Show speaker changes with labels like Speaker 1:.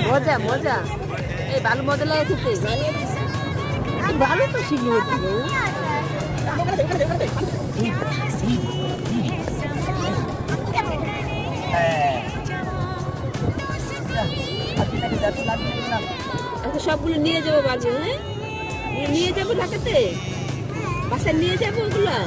Speaker 1: মজা মজা এই ভালো মজা লাগে খেতে ভালো তো শিখি আচ্ছা সবগুলো নিয়ে যাবো বাড়ি হ্যাঁ নিয়ে যাবো ঢাকাতে বাসায় নিয়ে যাবো ওগুলা